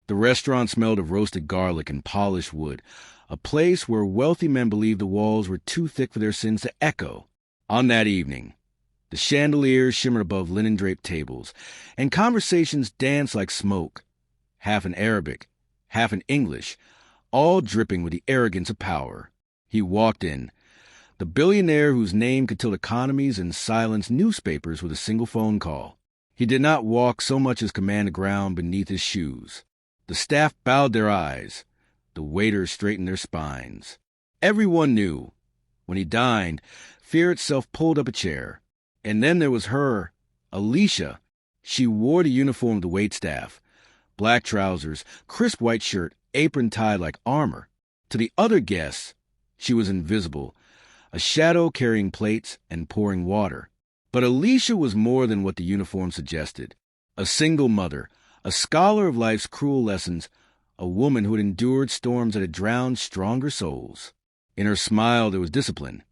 The restaurant smelled of roasted garlic and polished wood, a place where wealthy men believed the walls were too thick for their sins to echo. On that evening, the chandeliers shimmered above linen-draped tables, and conversations danced like smoke, half in Arabic, half in English, all dripping with the arrogance of power. He walked in, the billionaire whose name could tilt economies and silence newspapers with a single phone call. He did not walk so much as command the ground beneath his shoes. The staff bowed their eyes. The waiters straightened their spines. Everyone knew. When he dined, fear itself pulled up a chair. And then there was her, Alicia. She wore the uniform of the waitstaff. Black trousers, crisp white shirt, apron tied like armor. To the other guests, she was invisible, a shadow carrying plates and pouring water. But Alicia was more than what the uniform suggested. A single mother, a scholar of life's cruel lessons, a woman who had endured storms that had drowned stronger souls. In her smile there was discipline.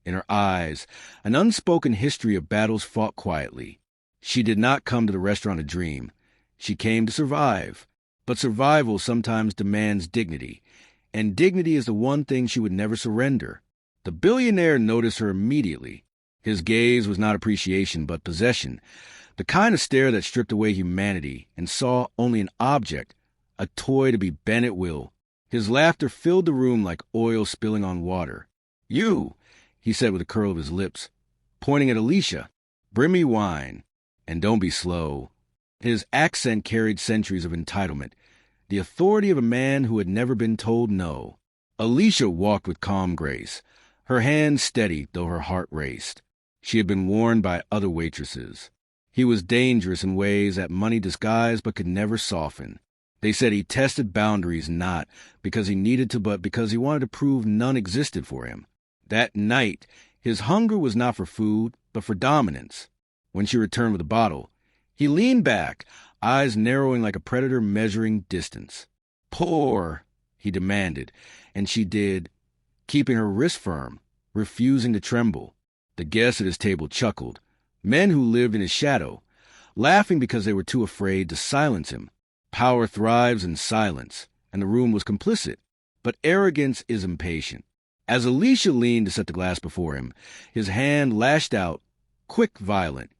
In her eyes, an unspoken history of battles fought quietly. She did not come to the restaurant to dream. She came to survive. But survival sometimes demands dignity, and dignity is the one thing she would never surrender. The billionaire noticed her immediately. His gaze was not appreciation but possession, the kind of stare that stripped away humanity and saw only an object, a toy to be bent at will. His laughter filled the room like oil spilling on water. "You," he said with a curl of his lips, pointing at Alicia, "bring me wine, and don't be slow." His accent carried centuries of entitlement, the authority of a man who had never been told no. Alicia walked with calm grace, her hands steady though her heart raced. She had been warned by other waitresses. He was dangerous in ways that money disguised but could never soften. They said he tested boundaries not because he needed to, but because he wanted to prove none existed for him. That night, his hunger was not for food, but for dominance. When she returned with a bottle, he leaned back, eyes narrowing like a predator measuring distance. "Pour," he demanded, and she did, keeping her wrist firm, refusing to tremble. The guests at his table chuckled, men who lived in his shadow, laughing because they were too afraid to silence him. Power thrives in silence, and the room was complicit, but arrogance is impatient. As Alicia leaned to set the glass before him, his hand lashed out, quick, violent,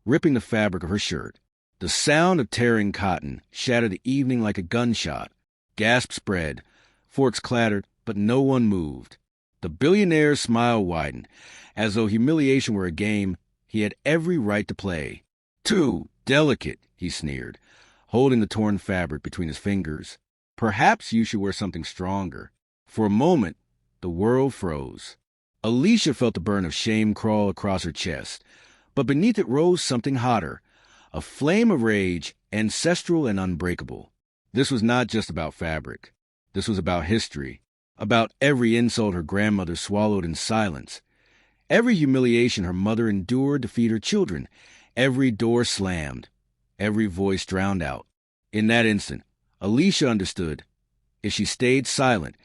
ripping the fabric of her shirt. The sound of tearing cotton shattered the evening like a gunshot. Gasps spread, forks clattered, but no one moved. The billionaire's smile widened, as though humiliation were a game he had every right to play. "Too delicate," he sneered, holding the torn fabric between his fingers. "Perhaps you should wear something stronger." For a moment, the world froze. Alicia felt the burn of shame crawl across her chest, but beneath it rose something hotter, a flame of rage, ancestral and unbreakable. This was not just about fabric. This was about history, about every insult her grandmother swallowed in silence, every humiliation her mother endured to feed her children, every door slammed, every voice drowned out. In that instant, Alicia understood. If she stayed silent,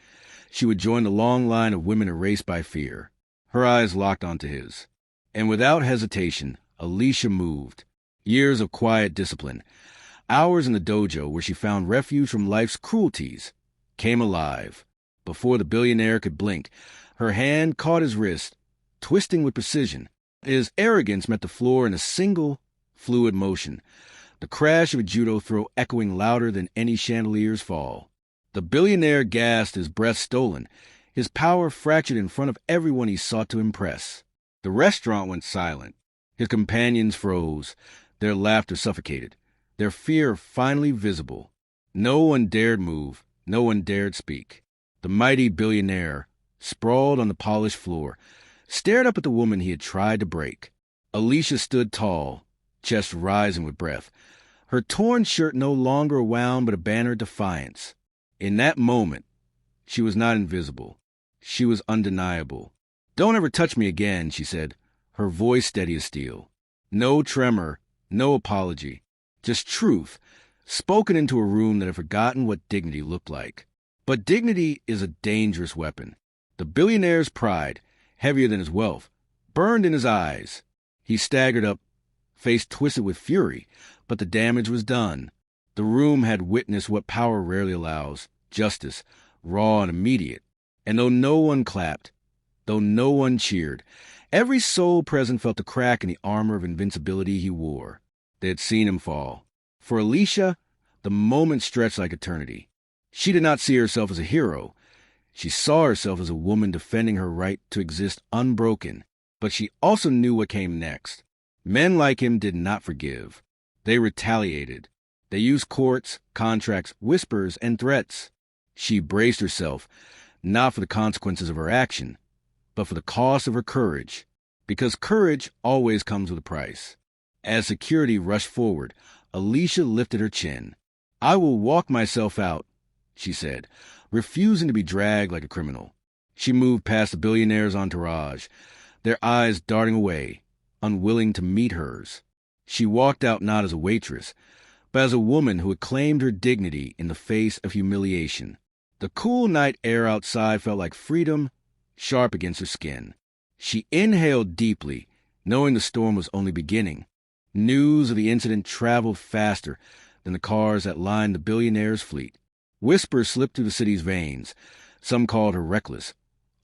she would join the long line of women erased by fear. Her eyes locked onto his. And without hesitation, Alicia moved. Years of quiet discipline, hours in the dojo where she found refuge from life's cruelties, came alive. Before the billionaire could blink, her hand caught his wrist, twisting with precision. His arrogance met the floor in a single, fluid motion, the crash of a judo throw echoing louder than any chandelier's fall. The billionaire gasped, his breath stolen, his power fractured in front of everyone he sought to impress. The restaurant went silent. His companions froze, their laughter suffocated, their fear finally visible. No one dared move, no one dared speak. The mighty billionaire, sprawled on the polished floor, stared up at the woman he had tried to break. Alicia stood tall, chest rising with breath, her torn shirt no longer a wound but a banner of defiance. In that moment, she was not invisible. She was undeniable. "Don't ever touch me again," she said, her voice steady as steel. No tremor, no apology, just truth, spoken into a room that had forgotten what dignity looked like. But dignity is a dangerous weapon. The billionaire's pride, heavier than his wealth, burned in his eyes. He staggered up, face twisted with fury, but the damage was done. The room had witnessed what power rarely allows: justice, raw and immediate. And though no one clapped, though no one cheered, every soul present felt the crack in the armor of invincibility he wore. They had seen him fall. For Alicia, the moment stretched like eternity. She did not see herself as a hero. She saw herself as a woman defending her right to exist unbroken. But she also knew what came next. Men like him did not forgive. They retaliated. They used courts, contracts, whispers, and threats. She braced herself, not for the consequences of her action, but for the cost of her courage. Because courage always comes with a price. As security rushed forward, Alicia lifted her chin. "I will walk myself out," she said, refusing to be dragged like a criminal. She moved past the billionaire's entourage, their eyes darting away, unwilling to meet hers. She walked out not as a waitress, but as a woman who had claimed her dignity in the face of humiliation. The cool night air outside felt like freedom, sharp against her skin. She inhaled deeply, knowing the storm was only beginning. News of the incident traveled faster than the cars that lined the billionaire's fleet. Whispers slipped through the city's veins. Some called her reckless.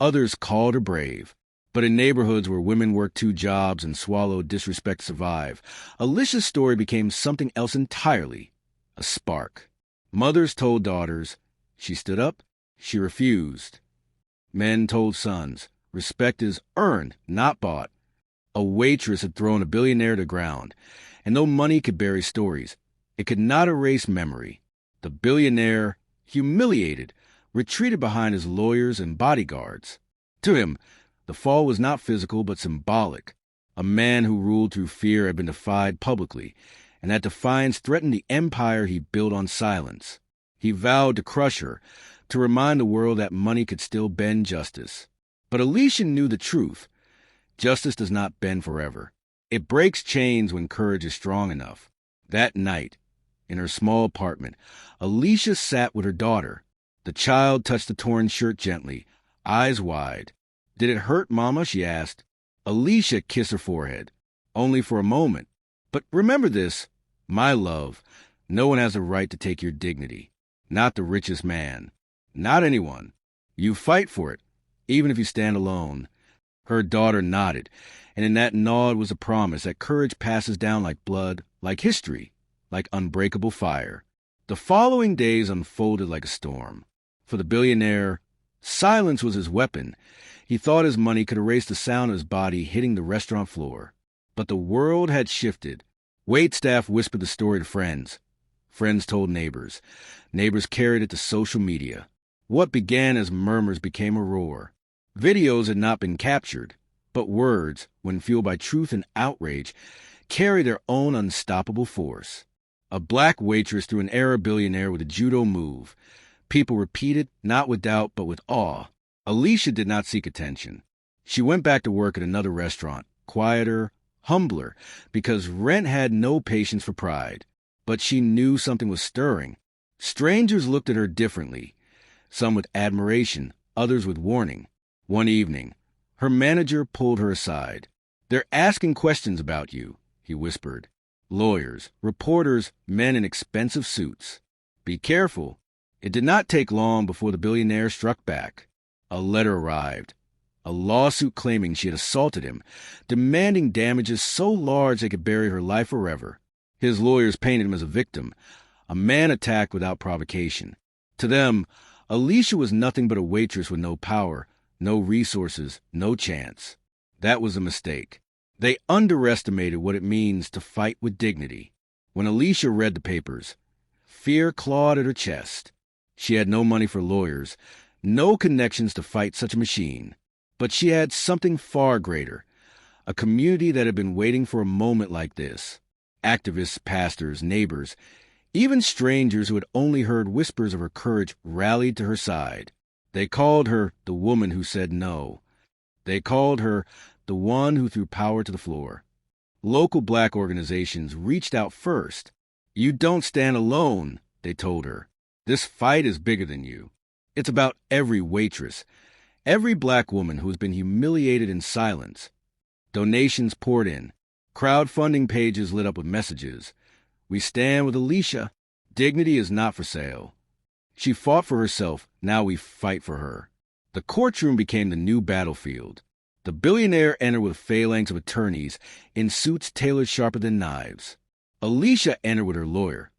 Others called her brave. But in neighborhoods where women worked 2 jobs and swallowed disrespect to survive, Alicia's story became something else entirely: a spark. Mothers told daughters. She stood up. She refused. Men told sons. Respect is earned, not bought. A waitress had thrown a billionaire to the ground, and though money could bury stories, it could not erase memory. The billionaire, humiliated, retreated behind his lawyers and bodyguards. To him, the fall was not physical but symbolic. A man who ruled through fear had been defied publicly, and that defiance threatened the empire he built on silence. He vowed to crush her, to remind the world that money could still bend justice. But Alicia knew the truth. Justice does not bend forever. It breaks chains when courage is strong enough. That night, in her small apartment, Alicia sat with her daughter. The child touched the torn shirt gently, eyes wide. "Did it hurt, Mama?" she asked. Alicia kissed her forehead, only for a moment. "But remember this, my love, no one has the right to take your dignity. Not the richest man. Not anyone. You fight for it, even if you stand alone." Her daughter nodded, and in that nod was a promise that courage passes down like blood, like history, like unbreakable fire. The following days unfolded like a storm. For the billionaire, silence was his weapon. He thought his money could erase the sound of his body hitting the restaurant floor. But the world had shifted. Waitstaff whispered the story to friends. Friends told neighbors. Neighbors carried it to social media. What began as murmurs became a roar. Videos had not been captured, but words, when fueled by truth and outrage, carry their own unstoppable force. A black waitress threw an Arab billionaire with a Judo move. People repeated, not with doubt, but with awe. Alicia did not seek attention. She went back to work at another restaurant, quieter, humbler, because rent had no patience for pride. But she knew something was stirring. Strangers looked at her differently, some with admiration, others with warning. One evening, her manager pulled her aside. "They're asking questions about you," he whispered. Lawyers, reporters, men in expensive suits. "Be careful." It did not take long before the billionaire struck back. A letter arrived. A lawsuit claiming she had assaulted him, demanding damages so large they could bury her life forever. His lawyers painted him as a victim, a man attacked without provocation. To them, Alicia was nothing but a waitress with no power, no resources, no chance. That was a mistake. They underestimated what it means to fight with dignity. When Alicia read the papers, fear clawed at her chest. She had no money for lawyers, no connections to fight such a machine. But she had something far greater, a community that had been waiting for a moment like this. Activists, pastors, neighbors, even strangers who had only heard whispers of her courage rallied to her side. They called her the woman who said no. They called her the one who threw power to the floor. Local black organizations reached out first. "You don't stand alone," they told her. "This fight is bigger than you. It's about every waitress, every black woman who has been humiliated in silence." Donations poured in. Crowdfunding pages lit up with messages. "We stand with Alicia. Dignity is not for sale. She fought for herself, now we fight for her. The courtroom became the new battlefield. The billionaire entered with a phalanx of attorneys in suits tailored sharper than knives. Alicia entered with her lawyer,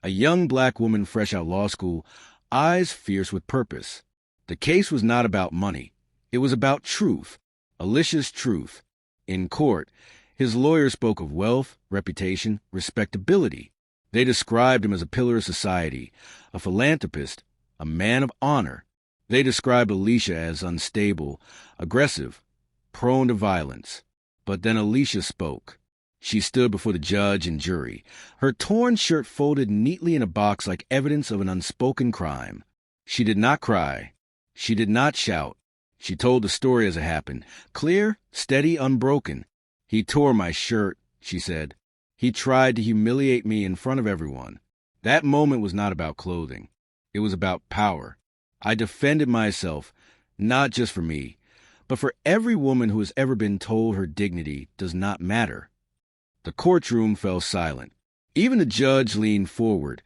a young black woman fresh out law school, eyes fierce with purpose. The case was not about money. It was about truth, Alicia's truth. In court, his lawyer spoke of wealth, reputation, respectability. They described him as a pillar of society, a philanthropist, a man of honor. They described Alicia as unstable, aggressive, prone to violence. But then Alicia spoke. She stood before the judge and jury, her torn shirt folded neatly in a box like evidence of an unspoken crime. She did not cry. She did not shout. She told the story as it happened, clear, steady, unbroken. "He tore my shirt," she said. "He tried to humiliate me in front of everyone." That moment was not about clothing. It was about power. I defended myself, not just for me, but for every woman who has ever been told her dignity does not matter. The courtroom fell silent. Even the judge leaned forward,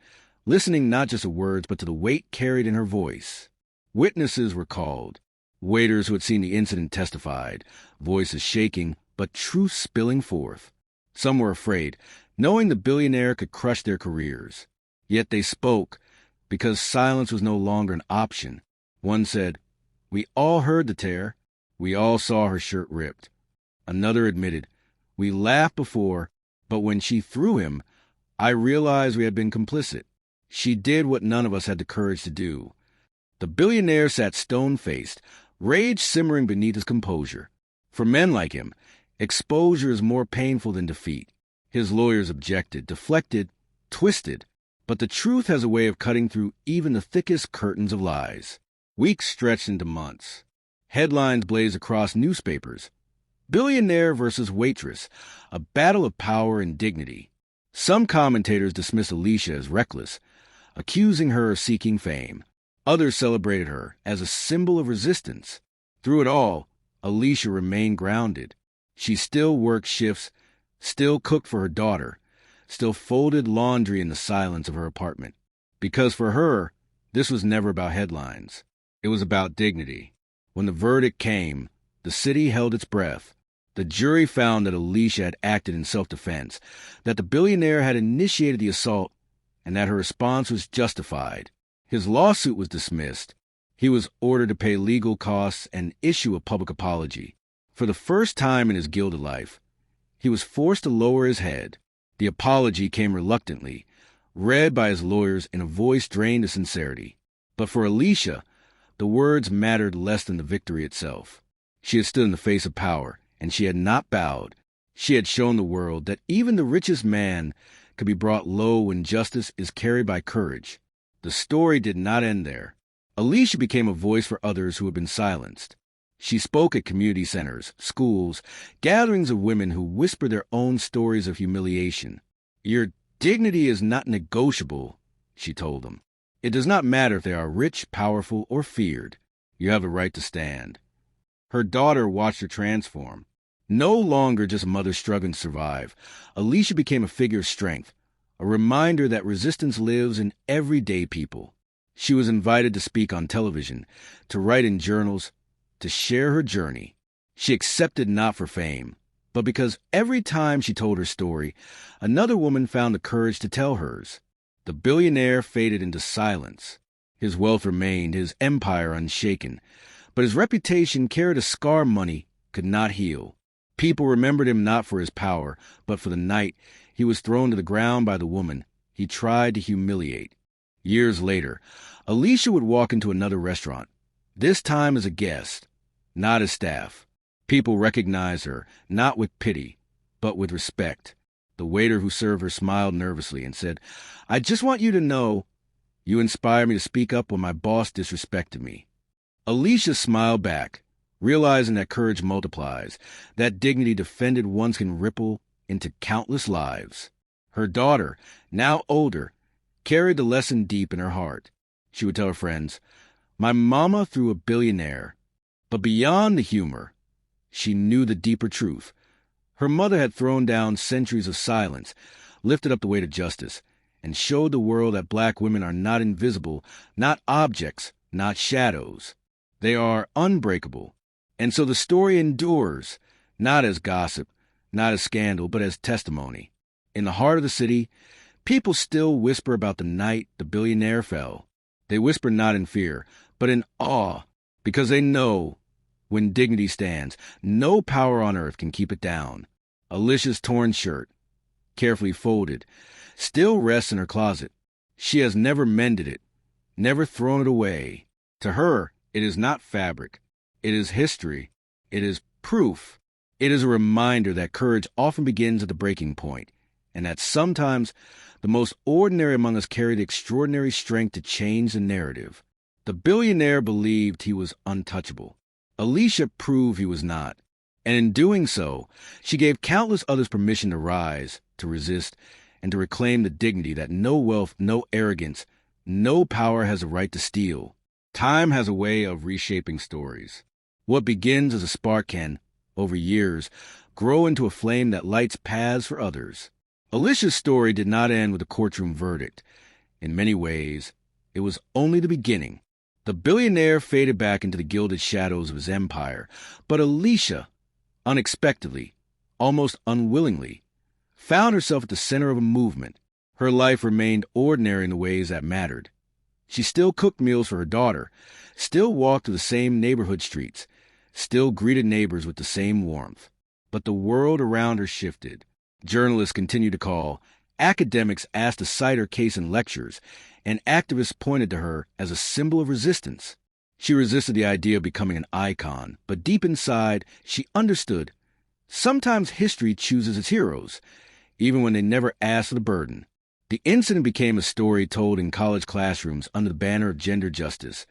listening not just to words but to the weight carried in her voice. Witnesses were called. Waiters who had seen the incident testified, voices shaking, but truth spilling forth. Some were afraid, knowing the billionaire could crush their careers. Yet they spoke, because silence was no longer an option. One said, "We all heard the tear. We all saw her shirt ripped." Another admitted, "We laughed before, but when she threw him, I realized we had been complicit. She did what none of us had the courage to do." The billionaire sat stone-faced, rage simmering beneath his composure. For men like him, exposure is more painful than defeat. His lawyers objected, deflected, twisted. But the truth has a way of cutting through even the thickest curtains of lies. Weeks stretched into months. Headlines blazed across newspapers. Billionaire versus waitress, a battle of power and dignity. Some commentators dismissed Alicia as reckless, accusing her of seeking fame. Others celebrated her as a symbol of resistance. Through it all, Alicia remained grounded. She still worked shifts, still cooked for her daughter, still folded laundry in the silence of her apartment. Because for her, this was never about headlines. It was about dignity. When the verdict came, the city held its breath. The jury found that Alicia had acted in self-defense, that the billionaire had initiated the assault, and that her response was justified. His lawsuit was dismissed. He was ordered to pay legal costs and issue a public apology. For the first time in his gilded life, he was forced to lower his head. The apology came reluctantly, read by his lawyers in a voice drained of sincerity. But for Alicia, the words mattered less than the victory itself. She had stood in the face of power, and she had not bowed. She had shown the world that even the richest man could be brought low when justice is carried by courage. The story did not end there. Alicia became a voice for others who had been silenced. She spoke at community centers, schools, gatherings of women who whispered their own stories of humiliation. "Your dignity is not negotiable," she told them. "It does not matter if they are rich, powerful, or feared. You have the right to stand." Her daughter watched her transform. No longer just a mother struggling to survive, Alicia became a figure of strength, a reminder that resistance lives in everyday people. She was invited to speak on television, to write in journals, to share her journey. She accepted not for fame, but because every time she told her story, another woman found the courage to tell hers. The billionaire faded into silence. His wealth remained, his empire unshaken, but his reputation carried a scar money could not heal. People remembered him not for his power, but for the night he was thrown to the ground by the woman he tried to humiliate. Years later, Alicia would walk into another restaurant, this time as a guest, not as staff. People recognized her, not with pity, but with respect. The waiter who served her smiled nervously and said, "I just want you to know, you inspired me to speak up when my boss disrespected me." Alicia smiled back, realizing that courage multiplies, that dignity defended once can ripple into countless lives. Her daughter, now older, carried the lesson deep in her heart. She would tell her friends, "My mama threw a billionaire." But beyond the humor, she knew the deeper truth. Her mother had thrown down centuries of silence, lifted up the weight of justice, and showed the world that black women are not invisible, not objects, not shadows. They are unbreakable. And so the story endures, not as gossip, not as scandal, but as testimony. In the heart of the city, people still whisper about the night the billionaire fell. They whisper not in fear, but in awe, because they know when dignity stands, no power on earth can keep it down. Alicia's torn shirt, carefully folded, still rests in her closet. She has never mended it, never thrown it away. To her, it is not fabric. It is history. It is proof. It is a reminder that courage often begins at the breaking point, and that sometimes the most ordinary among us carry the extraordinary strength to change the narrative. The billionaire believed he was untouchable. Alicia proved he was not. And in doing so, she gave countless others permission to rise, to resist, and to reclaim the dignity that no wealth, no arrogance, no power has a right to steal. Time has a way of reshaping stories. What begins as a spark can, over years, grow into a flame that lights paths for others. Alicia's story did not end with a courtroom verdict. In many ways, it was only the beginning. The billionaire faded back into the gilded shadows of his empire, but Alicia, unexpectedly, almost unwillingly, found herself at the center of a movement. Her life remained ordinary in the ways that mattered. She still cooked meals for her daughter, still walked through the same neighborhood streets, still greeted neighbors with the same warmth. But the world around her shifted. Journalists continued to call, academics asked to cite her case in lectures, and activists pointed to her as a symbol of resistance. She resisted the idea of becoming an icon, but deep inside, she understood. Sometimes history chooses its heroes, even when they never asked for the burden. The incident became a story told in college classrooms under the banner of gender justice,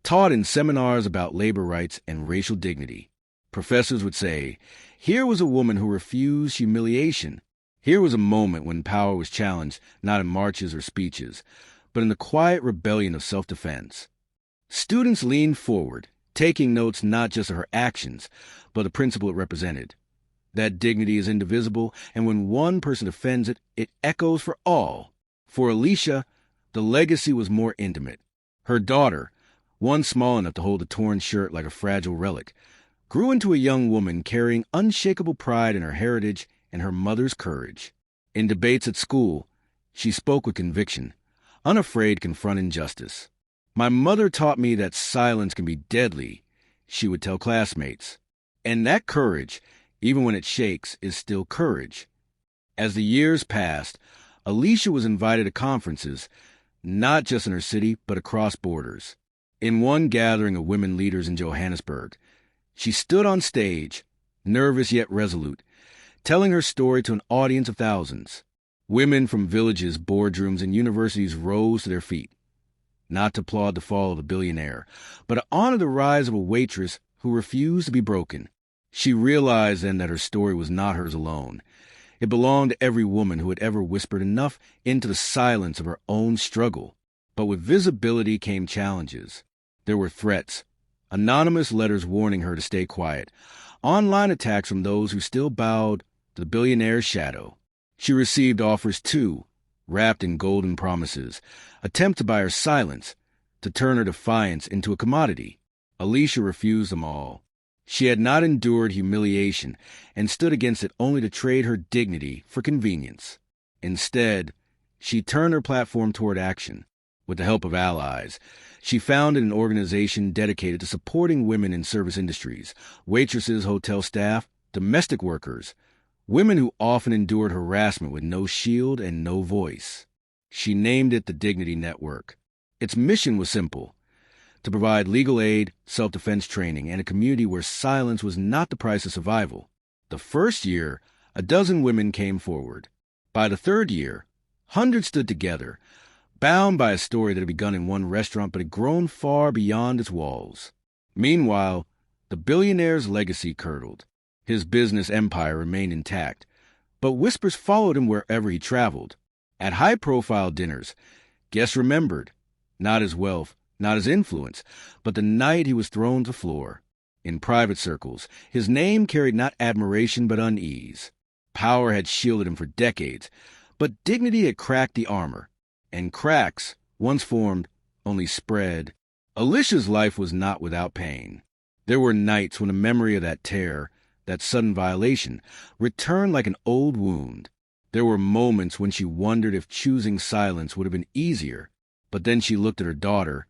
taught in seminars about labor rights and racial dignity. Professors would say, here was a woman who refused humiliation. Here was a moment when power was challenged, not in marches or speeches, but in the quiet rebellion of self-defense. Students leaned forward, taking notes not just of her actions, but the principle it represented. That dignity is indivisible, and when one person defends it, it echoes for all. For Alicia, the legacy was more intimate. Her daughter, one small enough to hold a torn shirt like a fragile relic, grew into a young woman carrying unshakable pride in her heritage and her mother's courage. In debates at school, she spoke with conviction, unafraid to confront injustice. My mother taught me that silence can be deadly, she would tell classmates. And that courage, even when it shakes, is still courage. As the years passed, Alicia was invited to conferences, not just in her city, but across borders. In one gathering of women leaders in Johannesburg, she stood on stage, nervous yet resolute, telling her story to an audience of thousands. Women from villages, boardrooms, and universities rose to their feet, not to applaud the fall of the billionaire, but to honor the rise of a waitress who refused to be broken. She realized then that her story was not hers alone. It belonged to every woman who had ever whispered enough into the silence of her own struggle. But with visibility came challenges. There were threats, anonymous letters warning her to stay quiet, online attacks from those who still bowed to the billionaire's shadow. She received offers too, wrapped in golden promises, attempted by her silence to turn her defiance into a commodity. Alicia refused them all. She had not endured humiliation and stood against it only to trade her dignity for convenience. Instead, she turned her platform toward action. With the help of allies, she founded an organization dedicated to supporting women in service industries, waitresses, hotel staff, domestic workers, women who often endured harassment with no shield and no voice. She named it the Dignity Network. Its mission was simple: to provide legal aid, self-defense training, and a community where silence was not the price of survival. The first year, a dozen women came forward. By the third year, hundreds stood together, bound by a story that had begun in one restaurant but had grown far beyond its walls. Meanwhile, the billionaire's legacy curdled. His business empire remained intact, but whispers followed him wherever he traveled. At high-profile dinners, guests remembered, not his wealth, not his influence, but the night he was thrown to the floor. In private circles, his name carried not admiration but unease. Power had shielded him for decades, But dignity had cracked the armor, and cracks, once formed, only spread. Alicia's life was not without pain. There were nights when the memory of that tear, that sudden violation, returned like an old wound. There were moments when she wondered if choosing silence would have been easier, but then she looked at her daughter,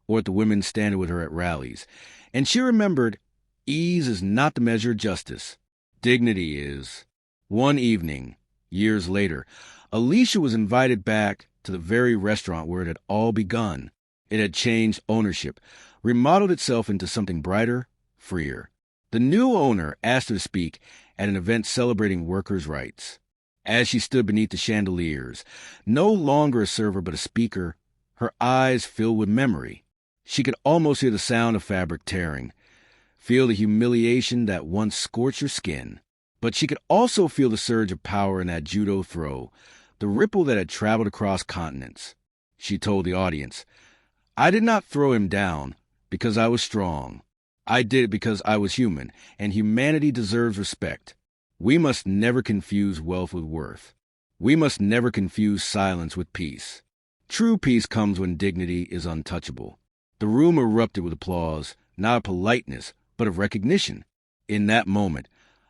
or at the women standing with her at rallies, and she remembered, ease is not the measure of justice. Dignity is. One evening, years later, Alicia was invited back to the very restaurant where it had all begun. It had changed ownership, remodeled itself into something brighter, freer. The new owner asked her to speak at an event celebrating workers' rights. As she stood beneath the chandeliers, no longer a server but a speaker, her eyes filled with memory. She could almost hear the sound of fabric tearing, feel the humiliation that once scorched her skin. But she could also feel the surge of power in that judo throw, the ripple that had traveled across continents. She told the audience, "I did not throw him down because I was strong. I did it because I was human, and humanity deserves respect. We must never confuse wealth with worth. We must never confuse silence with peace. True peace comes when dignity is untouchable." The room erupted with applause, not of politeness, but of recognition. In that moment,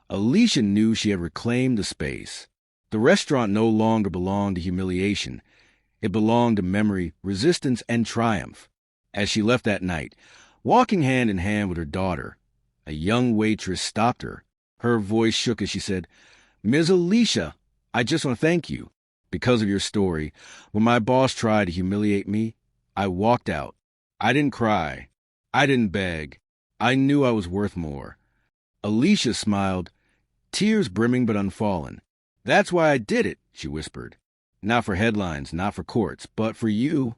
Alicia knew she had reclaimed the space. The restaurant no longer belonged to humiliation. It belonged to memory, resistance, and triumph. As she left that night, walking hand in hand with her daughter, a young waitress stopped her. Her voice shook as she said, "Ms. Alicia, I just want to thank you. Because of your story, when my boss tried to humiliate me, I walked out. I didn't cry. I didn't beg. I knew I was worth more." Alicia smiled, tears brimming but unfallen. "That's why I did it," she whispered. "Not for headlines, not for courts, but for you."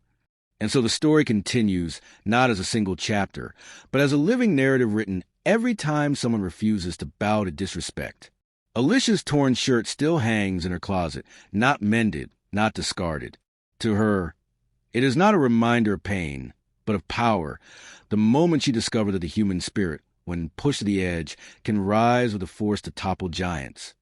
And so the story continues, not as a single chapter, but as a living narrative written every time someone refuses to bow to disrespect. Alicia's torn shirt still hangs in her closet, not mended, not discarded. To her, it is not a reminder of pain, but of power, the moment she discovered that the human spirit, when pushed to the edge, can rise with a force to topple giants.